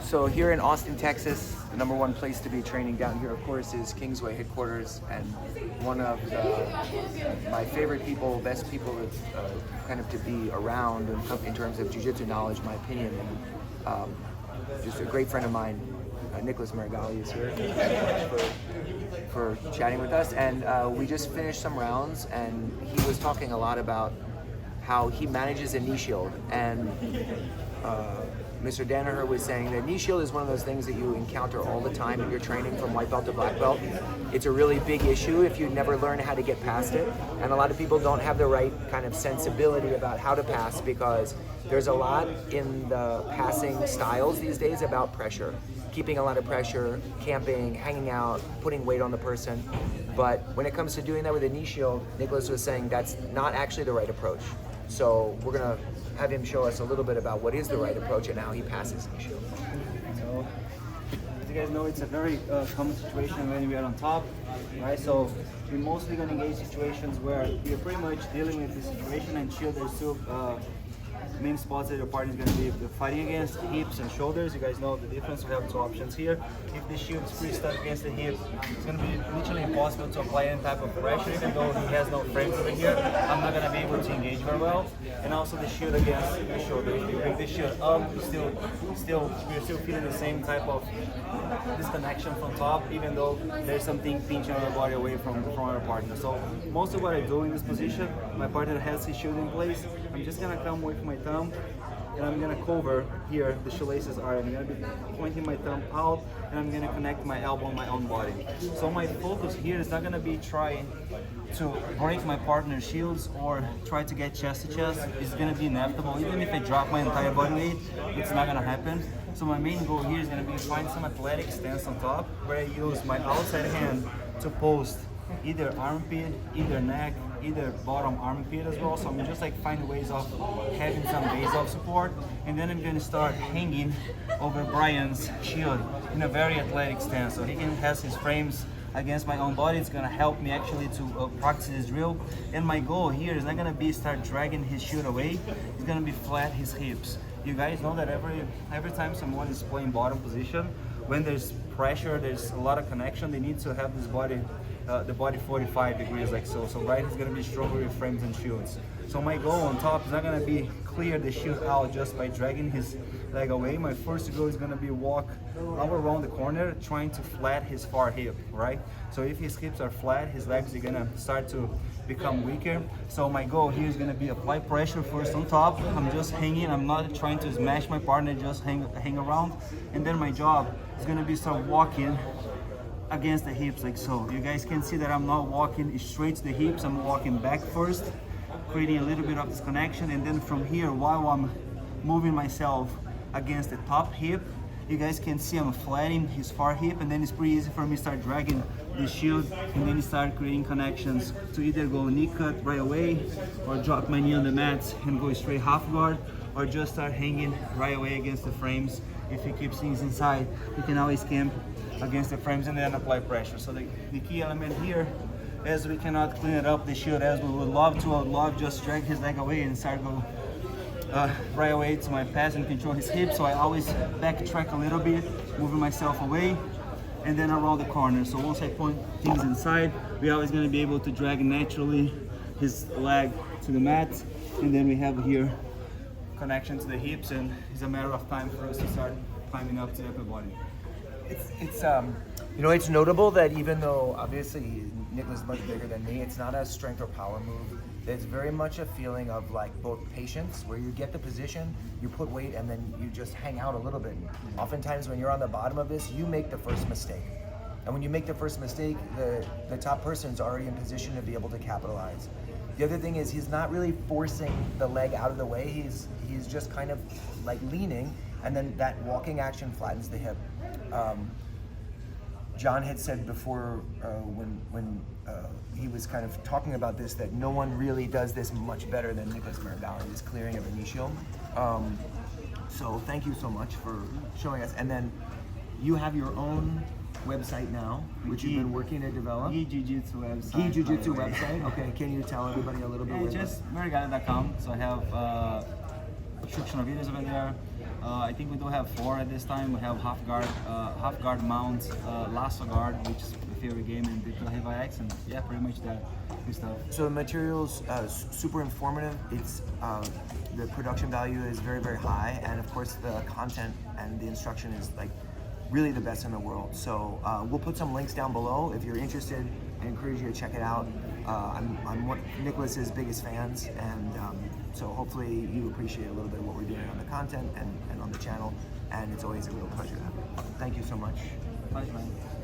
So here in Austin, Texas, the #1 place to be training down here, of course, is Kingsway headquarters, and one of my favorite people, best people kind of to be around in terms of jiu-jitsu knowledge, my opinion, and just a great friend of mine, Nicholas Meregali is here. Thank you so much for chatting with us. And we just finished some rounds, and he was talking a lot about how he manages a Kneeshield, and Mr. Danaher was saying that Kneeshield is one of those things that you encounter all the time in your training from white belt to black belt. It's a really big issue if you never learn how to get past it, and a lot of people don't have the right kind of sensibility about how to pass, because there's a lot in the passing styles these days about pressure, keeping a lot of pressure, camping, hanging out, putting weight on the person. But when it comes to doing that with a Kneeshield, Nicholas was saying that's not actually the right approach. So we're gonna have him show us a little bit about what is the right approach and how he passes Kneeshield. So, as you guys know, it's a very common situation when we are on top, right? So we're mostly gonna engage situations where we're pretty much dealing with the situation, and shield there's two main spots that your partner is going to be fighting against: hips and shoulders. You guys know the difference. We have two options here. If the shield is pretty stuck against the hip, it's going to be literally impossible to apply any type of pressure, even though he has no frames over here. I'm not going to be able to engage very well. And also the shield against the shoulder. If you bring the shield up, we're still feeling the same type of disconnection from top, even though there's something pinching our body away from our partner. So most of what I do in this position, my partner has his shield in place. I'm just going to come with my thumb, and I'm gonna cover here the shoelaces are. I'm gonna be pointing my thumb out, and I'm gonna connect my elbow on my own body. So my focus here is not gonna be trying to break my partner's shields or try to get chest to chest. It's gonna be inevitable. Even if I drop my entire body weight, it's not gonna happen. So my main goal here is gonna be to find some athletic stance on top, where I use my outside hand to post either armpit, either neck, either bottom armpit as well. So I'm just like finding ways of having some base of support, and then I'm going to start hanging over Brian's shield in a very athletic stance, so he has his frames against my own body. It's going to help me actually to practice this drill. And my goal here is not going to be start dragging his shield away. It's going to be flat his hips. You guys know that every time someone is playing bottom position, when there's pressure, there's a lot of connection, they need to have this body the body 45 degrees like so. So Brian is going to be stronger with frames and shields. So my goal on top is not going to be clear the shield out just by dragging his leg away. My first goal is going to be walk all around the corner, trying to flat his far hip, right? So if his hips are flat, his legs are going to start to become weaker. So my goal here is going to be apply pressure first on top. I'm just hanging. I'm not trying to smash my partner, just hang around. And then my job is going to be start walking against the hips like so. You guys can see that I'm not walking straight to the hips, I'm walking back first, creating a little bit of this connection, and then from here, while I'm moving myself against the top hip, you guys can see I'm flattening his far hip, and then it's pretty easy for me to start dragging the shield, and then start creating connections to either go knee cut right away, or drop my knee on the mats and go straight half guard, or just start hanging right away against the frames. If he keeps things inside, you can always camp against the frames and then apply pressure. So the key element here, as we cannot clean it up the shield as we would love to, I would love just drag his leg away and start go right away to my pass and control his hips. So I always backtrack a little bit, moving myself away, and then around the corner. So once I point things inside, we're always going to be able to drag naturally his leg to the mat, and then we have here connection to the hips, and it's a matter of time for us to start climbing up to the upper body. It's you know, it's notable that even though obviously Nicholas is much bigger than me, it's not a strength or power move. It's very much a feeling of like both patience, where you get the position, you put weight, and then you just hang out a little bit. Oftentimes when you're on the bottom of this, you make the first mistake. And when you make the first mistake, the top person's already in position to be able to capitalize. The other thing is he's not really forcing the leg out of the way. He's just kind of like leaning, and then that walking action flattens the hip. John had said before when he was kind of talking about this, that no one really does this much better than Nicholas Meregali, this clearing of a Kneeshield. So thank you so much for showing us. And then you have your own website now, which you've been working to develop. Gi Jiu-Jitsu website. Gi Jiu-Jitsu website. Okay, can you tell everybody a little bit? Just Meregali.com. So I have instructional videos over there. I think we do have 4 at this time. We have half guard mount, lasso guard, which is my favorite game, and the heavy X, and yeah, pretty much that good stuff. So the material's super informative. It's the production value is very, very high, and of course the content and the instruction is like really the best in the world. So we'll put some links down below if you're interested. I encourage you to check it out. I'm one of Nicholas's biggest fans, and so hopefully you appreciate a little bit of what we're doing on the content and on the channel, and it's always a real pleasure to have you. Thank you so much. Thanks, man.